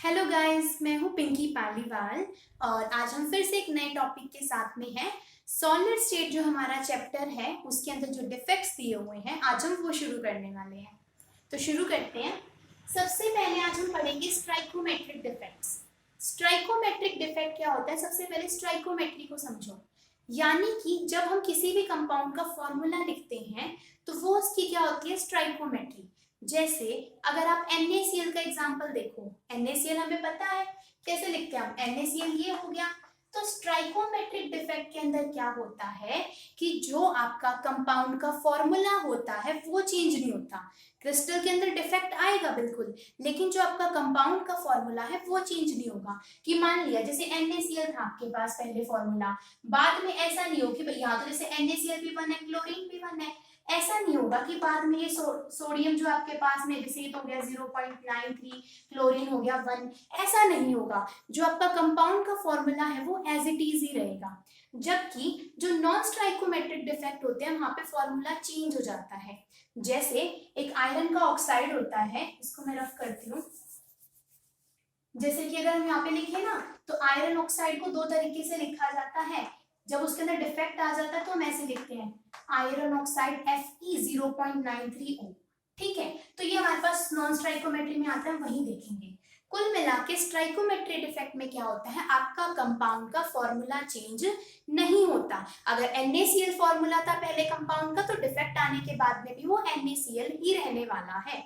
Hello guys, मैं हूँ पिंकी पालीवाल और आज हम फिर से एक नए टॉपिक के साथ में हैं। सॉलिड स्टेट जो हमारा चैप्टर है उसके अंदर जो डिफेक्ट्स दिए हुए हैं आज हम वो शुरू करने वाले हैं। तो शुरू करते हैं। सबसे पहले आज हम पढ़ेंगे स्ट्राइकोमेट्रिक डिफेक्ट्स। स्ट्राइकोमेट्रिक डिफेक्ट क्या होता है? सबसे पहले स्ट्राइकोमेट्री को समझो। यानी कि जब हम किसी भी कंपाउंड का फॉर्मूला लिखते हैं तो वो उसकी क्या होती है? स्ट्राइकोमेट्री। जैसे अगर आप NaCl का एग्जांपल देखो, NaCl हमें पता है कैसे लिखते हैं हम, NaCl ये हो गया। तो स्ट्राइकोमेट्रिक डिफेक्ट के अंदर क्या होता है कि जो आपका कंपाउंड का फॉर्मूला होता है वो चेंज नहीं होता। क्रिस्टल के अंदर डिफेक्ट आएगा बिल्कुल, लेकिन जो आपका कंपाउंड का फॉर्मूला है वो चेंज नहीं होगा। कि मान लिया जैसे NaCl था आपके पास पहले फॉर्मूला, बाद में ऐसा नहीं हो कि यहाँ तो जैसे NaCl भी 1 है, क्लोरीन भी 1 है। ऐसा नहीं होगा कि बाद में ये सोडियम जो आपके पास में जैसे ये तो हो गया 0.93, क्लोरीन हो गया 1, ऐसा नहीं होगा। जो आपका कंपाउंड का फॉर्मूला है वो एज इट इज ही रहेगा। जबकि जो नॉन स्ट्राइकोमेट्रिक डिफेक्ट होते हैं वहां पे फॉर्मूला चेंज हो जाता है। जैसे एक आयरन का ऑक्साइड होता है, इसको मैं रफ करती हूँ। जैसे कि अगर हम यहाँ पे लिखे ना तो आयरन ऑक्साइड को दो तरीके से लिखा जाता है। जब उसके अंदर डिफेक्ट आ जाता है तो हम ऐसे लिखते हैं आयरन ऑक्साइड Fe0.93O। ठीक है, तो ये हमारे पास नॉन स्ट्राइकोमेट्री में आता है, वही देखेंगे। कुल मिला के स्ट्राइकोमेट्री डिफेक्ट में क्या होता है, आपका कंपाउंड का फॉर्मूला चेंज नहीं होता। अगर NaCl फॉर्मूला था पहले कंपाउंड का तो डिफेक्ट आने के बाद में भी वो NaCl ही रहने वाला है।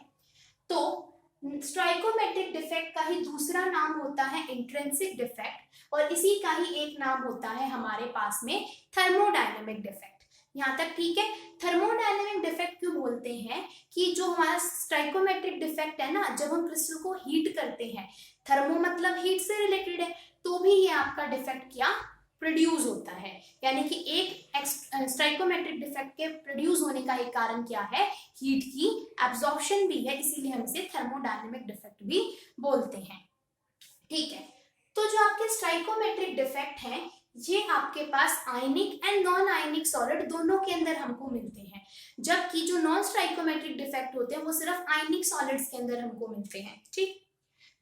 तो स्ट्राइकोमेट्रिक डिफेक्ट का ही दूसरा नाम होता है इंट्रिंसिक डिफेक्ट, और इसी का ही एक नाम होता है हमारे पास में थर्मोडायनेमिक डिफेक्ट। यहाँ तक ठीक है। थर्मोडायनेमिक डिफेक्ट क्यों बोलते हैं कि जो हमारा स्ट्राइकोमेट्रिक डिफेक्ट है ना, जब हम क्रिस्टल को हीट करते हैं, थर्मो मतलब हीट से रिलेटेड है, तो भी ये आपका डिफेक्ट क्या प्रोड्यूस होता है। यानी कि एक स्ट्राइकोमेट्रिक डिफेक्ट के प्रोड्यूस होने का एक कारण क्या है, हीट की एब्जॉर्प्शन भी है, इसीलिए हम इसे थर्मोडायनेमिक डिफेक्ट भी बोलते हैं। ठीक है, तो जो आपके स्ट्राइकोमेट्रिक डिफेक्ट हैं ये आपके पास आयनिक एंड नॉन आयनिक सॉलिड दोनों के अंदर हमको मिलते हैं। जबकि जो नॉन स्ट्राइकोमेट्रिक डिफेक्ट होते हैं वो सिर्फ आयनिक सॉलिड्स के अंदर हमको मिलते हैं। ठीक,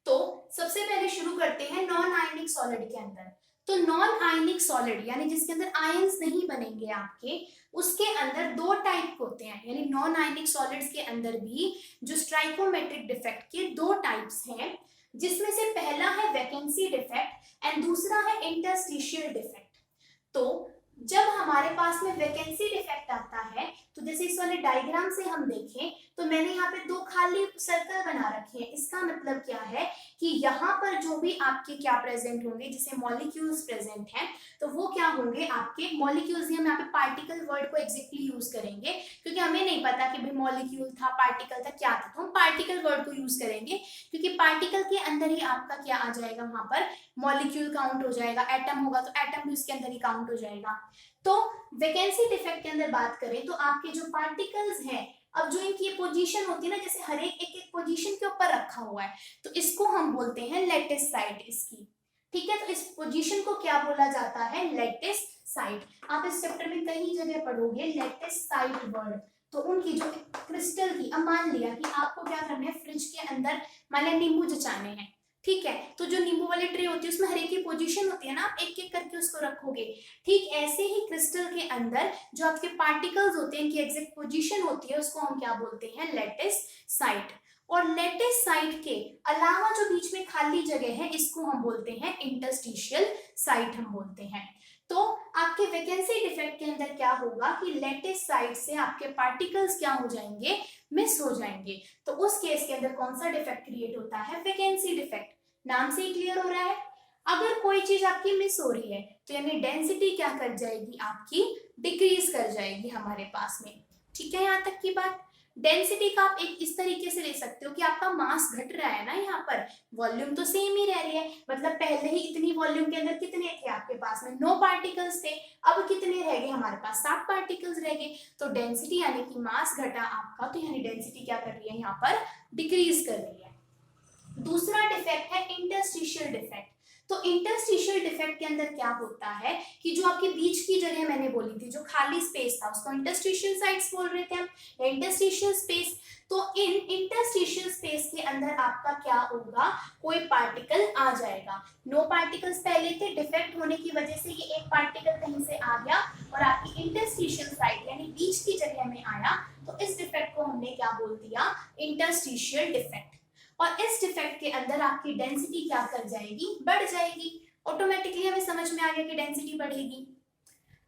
तो सबसे पहले शुरू करते हैं नॉन आयनिक सॉलिड के अंदर। तो नॉन आयनिक सॉलिड यानी जिसके अंदर आयंस नहीं बनेंगे आपके, उसके अंदर दो टाइप होते हैं। यानी नॉन आयनिक सॉलिड्स के अंदर भी जो स्ट्राइकोमेट्रिक डिफेक्ट के दो टाइप्स हैं, जिसमें से पहला है वैकेंसी डिफेक्ट एंड दूसरा है इंटरस्टिशियल डिफेक्ट। तो जब हमारे पास में वैकेंसी डिफेक्ट आता है, तो जैसे इस वाले डायग्राम से हम देखें तो मैंने यहाँ पे दो खाली सर्कल बना रखे हैं। इसका मतलब क्या है कि यहाँ पर जो भी आपके क्या प्रेजेंट होंगे, जैसे मॉलिक्यूल्स प्रेजेंट हैं, तो वो क्या होंगे आपके मॉलिक्यूल्स। हम यहाँ पे पार्टिकल वर्ड को एग्जैक्टली यूज करेंगे क्योंकि हमें नहीं पता कि भाई मॉलिक्यूल था, पार्टिकल था, क्या था, तो हम पार्टिकल वर्ड को यूज करेंगे क्योंकि पार्टिकल के अंदर ही आपका क्या आ जाएगा, वहां पर मॉलिक्यूल काउंट हो जाएगा। एटम होगा तो एटम भी उसके अंदर ही काउंट हो जाएगा। तो वैकेंसी डिफेक्ट के अंदर बात करें तो आपके जो पार्टिकल्स हैं, अब जो इनकी पोजीशन होती है ना, जैसे हर एक एक पोजीशन के ऊपर रखा हुआ है, तो इसको हम बोलते हैं लेटिस साइट इसकी। ठीक है, तो इस पोजीशन को क्या बोला जाता है, लेटिस साइट। आप इस चैप्टर में कई जगह पढ़ोगे लेटिस साइट वर्ड। तो उनकी जो क्रिस्टल की, अब मान लिया कि आपको क्या करना है, फ्रिज के अंदर मान लिया नींबू जचाने हैं। ठीक है, तो जो नींबू वाली ट्रे होती है उसमें हर एक की पोजीशन होती है ना, आप एक एक करके उसको रखोगे। ठीक ऐसे ही क्रिस्टल के अंदर जो आपके पार्टिकल्स होते हैं, इनकी एग्जैक्ट पोजीशन होती है, उसको हम क्या बोलते हैं, लेटिस साइट। और लेटिस साइट के अलावा जो बीच में खाली जगह है इसको हम बोलते हैं इंटरस्टिशियल साइट हम बोलते हैं। तो आपके वैकेंसी डिफेक्ट के अंदर क्या होगा कि लेटिस साइट से आपके पार्टिकल्स क्या हो जाएंगे, मिस हो जाएंगे। तो उस केस के अंदर कौन सा डिफेक्ट क्रिएट होता है, वैकेंसी डिफेक्ट। नाम से ही क्लियर हो रहा है। अगर कोई चीज आपकी मिस हो रही है तो यानी डेंसिटी क्या कर जाएगी, आपकी डिक्रीज कर जाएगी हमारे पास में। ठीक है, यहाँ तक की बात। डेंसिटी का आप एक इस तरीके से ले सकते हो कि आपका मास घट रहा है ना, यहाँ पर वॉल्यूम तो सेम ही रह रही है। मतलब पहले ही इतनी वॉल्यूम के अंदर कितने थे आपके पास में, 9 पार्टिकल्स थे, अब कितने रह गए हमारे पास, 7 पार्टिकल्स रह गए। तो डेंसिटी यानी कि मास घटा आपका, तो यानी डेंसिटी क्या कर रही है, यहाँ पर डिक्रीज कर रही है। दूसरा डिफेक्ट है इंटरस्टिशियल डिफेक्ट। तो इंटरस्टिशियल डिफेक्ट के अंदर क्या होता है कि जो आपके बीच की जगह मैंने बोली थी, जो खाली स्पेस था, उसको इंटरस्टिशियल साइट्स बोल रहे थे हम, इंटरस्टिशियल स्पेस। तो इन इंटरस्टिशियल स्पेस के अंदर आपका क्या होगा, कोई पार्टिकल आ जाएगा। नो पार्टिकल्स पहले थे, डिफेक्ट होने की वजह से ये एक पार्टिकल कहीं से आ गया और आपकी इंटरस्टिशियल साइट यानी बीच की जगह में आया, तो इस डिफेक्ट को हमने क्या बोल दिया, इंटरस्टिशियल डिफेक्ट। और इस डिफेक्ट के अंदर आपकी डेंसिटी क्या कर जाएगी, बढ़ जाएगी। ऑटोमेटिकली हमें समझ में आ गया कि डेंसिटी बढ़ेगी।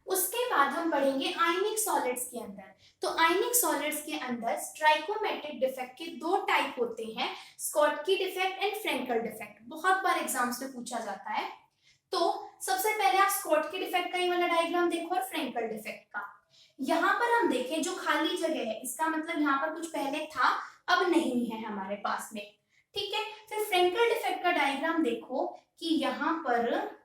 उसके बाद हम पढ़ेंगे आयनिक सॉलिड्स के अंदर। तो आयनिक सॉलिड्स के अंदर स्ट्राइकोमेट्रिक डिफेक्ट के दो टाइप होते हैं, Schottky defect and Frenkel defect. बहुत बार एग्जाम्स में पूछा जाता है। तो सबसे पहले आप स्कॉटकी डिफेक्ट का ये वाला डायग्राम देखो और फ्रेंकल डिफेक्ट का। यहाँ पर हम देखें जो खाली जगह है, इसका मतलब यहाँ पर कुछ पहले था, अब नहीं है हमारे पास में। ठीक है, फिर फ्रेंकल डिफेक्ट का डायग्राम देखो कि यहाँ पर,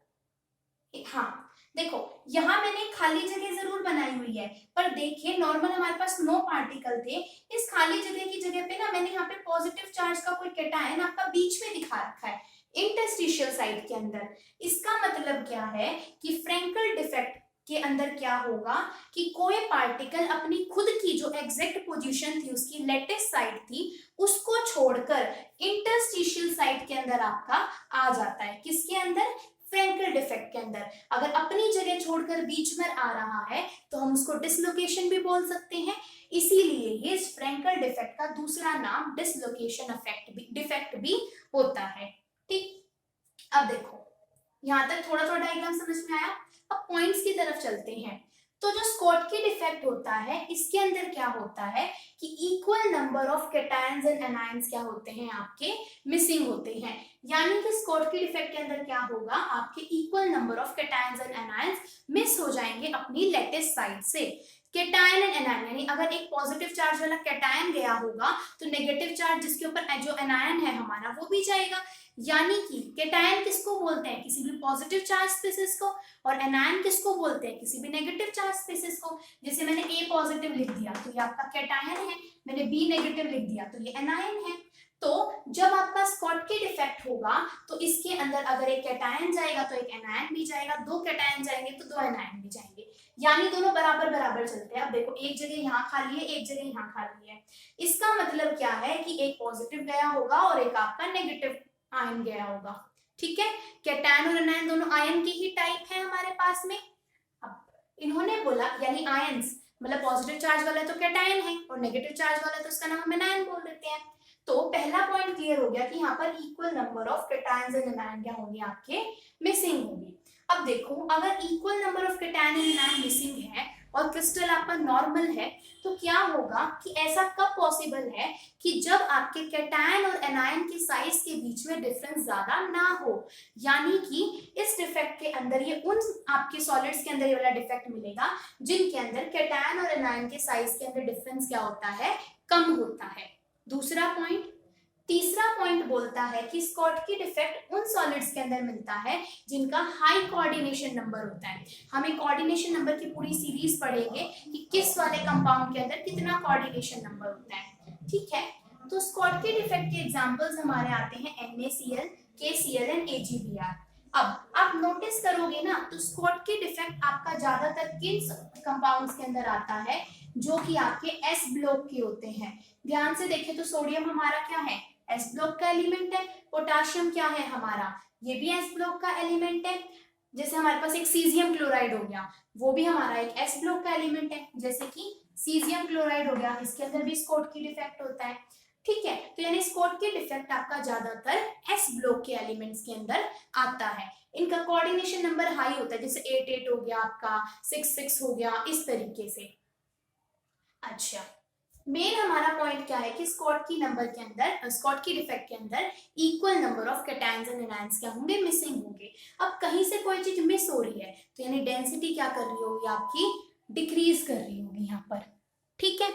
हाँ देखो यहाँ मैंने खाली जगह जरूर बनाई हुई है, पर देखिए नॉर्मल हमारे पास नो पार्टिकल थे, इस खाली जगह की जगह पे ना मैंने यहाँ पे पॉजिटिव चार्ज का कोई कैटायन आपका बीच में दिखा रखा है इंटरस्टिशियल साइट के अंदर। इसका मतलब क्या है कि फ्रेंकल डिफेक्ट के अंदर क्या होगा कि कोई पार्टिकल अपनी खुद की जो एग्जैक्ट पोजीशन थी, उसकी लेटेस्ट साइड थी, उसको छोड़कर इंटरस्टिशियल साइट के अंदर आपका आ जाता है। किसके अंदर, फ्रेंकल डिफेक्ट के अंदर। अगर अपनी जगह छोड़कर बीच में आ रहा है तो हम उसको डिसलोकेशन भी बोल सकते हैं। इसीलिए ये फ्रेंकल डिफेक्ट का दूसरा नाम डिसलोकेशन डिफेक्ट भी होता है। ठीक, अब देखो यहाँ तक थोड़ा थोड़ा डायग्राम समझ में आया। अब पॉइंट्स की तरफ चलते हैं। तो जो स्कॉटकी डिफेक्ट होता है, इसके अंदर क्या होता है कि equal number of cations and anions क्या होते हैं, आपके मिसिंग होते हैं। यानी कि स्कॉटकी डिफेक्ट के अंदर क्या होगा, आपके equal number of cations and anions miss हो जाएंगे अपनी लेटेस्ट साइड से। कैटायन एंड एनायन, यानी अगर एक पॉजिटिव चार्ज वाला कैटायन गया होगा तो नेगेटिव चार्ज जिसके ऊपर जो एनायन है हमारा वो भी जाएगा। यानी कि कैटायन किसको बोलते हैं, किसी भी पॉजिटिव चार्ज स्पीसीज को, और एनायन किसको बोलते हैं, किसी भी नेगेटिव चार्ज स्पीसीज को। जैसे मैंने ए पॉजिटिव लिख दिया तो ये आपका कैटायन है, मैंने बी नेगेटिव लिख दिया तो ये एनायन है। तो जब आपका स्कॉटकी डिफेक्ट होगा तो इसके अंदर अगर एक कैटायन जाएगा तो एक एनायन भी जाएगा, दो कैटायन जाएंगे तो दो एनायन भी जाएंगे, यानी दोनों बराबर बराबर चलते हैं। अब देखो एक जगह यहाँ खाली है, एक जगह यहाँ खाली है। इसका मतलब क्या है कि एक पॉजिटिव गया होगा और एक आपका नेगेटिव आयन गया होगा। ठीक है, कैटायन और एनायन दोनों आयन के ही टाइप है हमारे पास में। अब इन्होंने बोला, यानी आयंस मतलब पॉजिटिव चार्ज वाला तो कैटायन है और नेगेटिव चार्ज वाला तो उसका नाम हम एनायन बोल देते हैं। तो पहला पॉइंट क्लियर हो गया कि यहाँ पर equal number of cations and anion क्या होंगे, आपके मिसिंग होंगे। अब देखो अगर equal number of cation and anion missing है और क्रिस्टल आपका नॉर्मल है, तो क्या होगा कि ऐसा कब पॉसिबल है कि जब आपके कैटायन और एनायन की साइज के बीच में डिफरेंस ज्यादा ना हो। यानी कि इस डिफेक्ट के अंदर ये उन आपके सॉलिड्स के अंदर ये वाला डिफेक्ट मिलेगा जिनके अंदर कैटायन और एनायन के साइज के अंदर डिफरेंस क्या होता है, कम होता है। दूसरा पॉइंट। तीसरा पॉइंट बोलता है कि स्कॉटकी डिफेक्ट उन सॉलिड्स के अंदर मिलता है जिनका हाई कोऑर्डिनेशन नंबर होता है। हम एक कोऑर्डिनेशन नंबर की पूरी सीरीज पढ़ेंगे कि किस वाले कंपाउंड के अंदर कितना कोऑर्डिनेशन नंबर होता है। ठीक है, तो स्कॉटकी डिफेक्ट के एग्जांपल्स हमारे आते हैं NaCl, KCl एंड AgBr। अब आप नोटिस करोगे ना तो स्कॉटकी डिफेक्ट आपका ज्यादातर किन कंपाउंड्स के अंदर आता है, जो कि आपके S ब्लॉक के होते हैं। ध्यान से देखें तो सोडियम हमारा क्या है, S ब्लॉक का एलिमेंट है। पोटाशियम क्या है हमारा, ये भी S ब्लॉक का एलिमेंट है। जैसे हमारे पास एक सीजियम क्लोराइड हो गया, वो भी हमारा एक S ब्लॉक का एलिमेंट है। जैसे कि सीजियम क्लोराइड हो गया, इसके अंदर भी स्कॉटकी डिफेक्ट होता है। ठीक है, तो यानी स्कॉटकी डिफेक्ट आपका ज्यादातर S ब्लॉक के एलिमेंट्स के अंदर आता है। इनका कोऑर्डिनेशन नंबर हाई होता है, जैसे 8 हो गया आपका, 6 हो गया, इस तरीके से। अच्छा, मेन हमारा पॉइंट क्या है कि स्कॉटकी नंबर के अंदर, स्कॉटकी डिफेक्ट के अंदर equal number of cations and anions क्या होंगे, मिसिंग होंगे। अब कहीं से कोई चीज मिस हो रही है तो यानी डेंसिटी क्या कर रही होगी, आपकी डिक्रीज कर रही होगी यहाँ पर। ठीक है,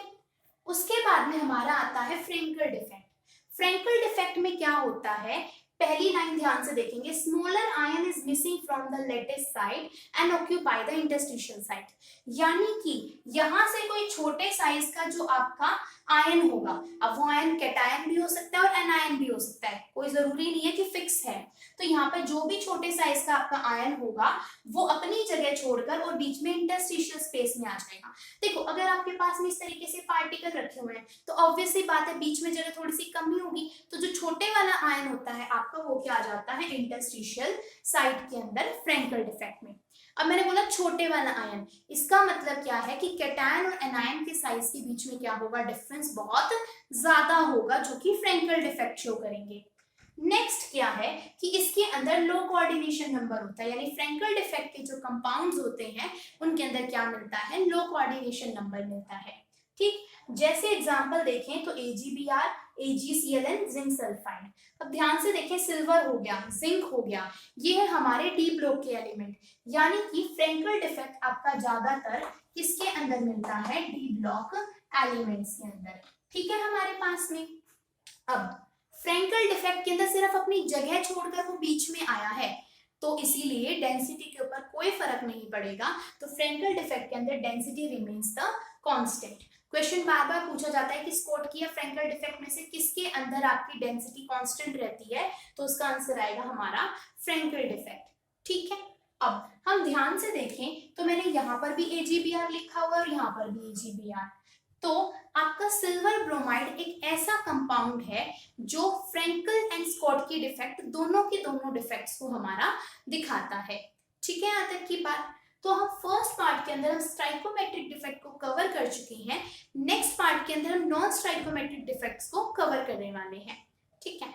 उसके बाद में हमारा आता है फ्रेंकल डिफेक्ट। फ्रेंकल डिफेक्ट में क्या होता है, पहली लाइन ध्यान से देखेंगे, smaller ion is missing from the latest side and occupy the interstitial site. यानी कि यहां से कोई छोटे साइज का जो आपका आयन होगा। अब वो आयन कैटायन भी हो सकता है और एनायन भी हो सकता है, कोई जरूरी नहीं है कि फिक्स है। तो यहाँ पर जो भी छोटे साइज का आपका आयन होगा वो अपनी जगह छोड़कर और बीच में इंटरस्टिशियल स्पेस में आ जाएगा। देखो अगर आपके पास में इस तरीके से पार्टिकल रखे हुए हैं तो ऑब्वियसली बात है बीच में जगह थोड़ी सी कमी होगी, तो जो छोटे वाला आयन होता है आपका वो क्या आ जाता है इंटरस्टिशियल साइट के अंदर फ्रैंकल डिफेक्ट में। अब मैंने बोला छोटे वाला आयन, इसका मतलब क्या है कि कैटायन और एनायन के साइज के बीच में क्या होगा, डिफरेंस बहुत ज्यादा होगा, जो कि फ्रैंकल डिफेक्ट शो करेंगे। नेक्स्ट क्या है कि इसके अंदर लो कोऑर्डिनेशन नंबर होता है, यानी फ्रैंकल डिफेक्ट के जो कंपाउंड्स होते हैं उनके अंदर क्या मिलता है, लो कोऑर्डिनेशन नंबर मिलता है। ठीक, जैसे एग्जांपल देखें तो AgBr, AgClN, जिंक सल्फाइड। अब ध्यान से देखें, सिल्वर हो गया, जिंक हो गया, ये है हमारे डी ब्लॉक के एलिमेंट, यानी कि फ्रैंकल डिफेक्ट आपका ज्यादातर किसके अंदर मिलता है, डी ब्लॉक एलिमेंट्स के अंदर। ठीक है हमारे पास में। अब फ्रैंकल डिफेक्ट के अंदर सिर्फ अपनी जगह छोड़कर वो बीच में आया है, तो इसीलिए डेंसिटी के ऊपर कोई फर्क नहीं पड़ेगा, तो फ्रैंकल डिफेक्ट के अंदर density remains the constant. Question बार बार पूछा जाता है कि स्कॉट की या फ्रैंकल डिफेक्ट में से किसके अंदर आपकी डेंसिटी कांस्टेंट रहती है, तो उसका आंसर आएगा हमारा फ्रैंकल डिफेक्ट। ठीक है, अब हम ध्यान से देखें तो मैंने यहाँ पर भी AgBr लिखा हुआ है और यहाँ पर भी AgBr, तो आपका सिल्वर ब्रोमाइड एक ऐसा कंपाउंड है जो फ्रैंकल एंड स्कॉट की डिफेक्ट दोनों के दोनों डिफेक्ट्स को हमारा दिखाता है। ठीक है, यहाँ तक की बात। तो हम फर्स्ट पार्ट के अंदर हम स्टाइकोमेट्रिक डिफेक्ट को कवर कर चुके हैं, नेक्स्ट पार्ट के अंदर हम नॉन स्टाइकोमेट्रिक डिफेक्ट्स को कवर करने वाले हैं। ठीक है,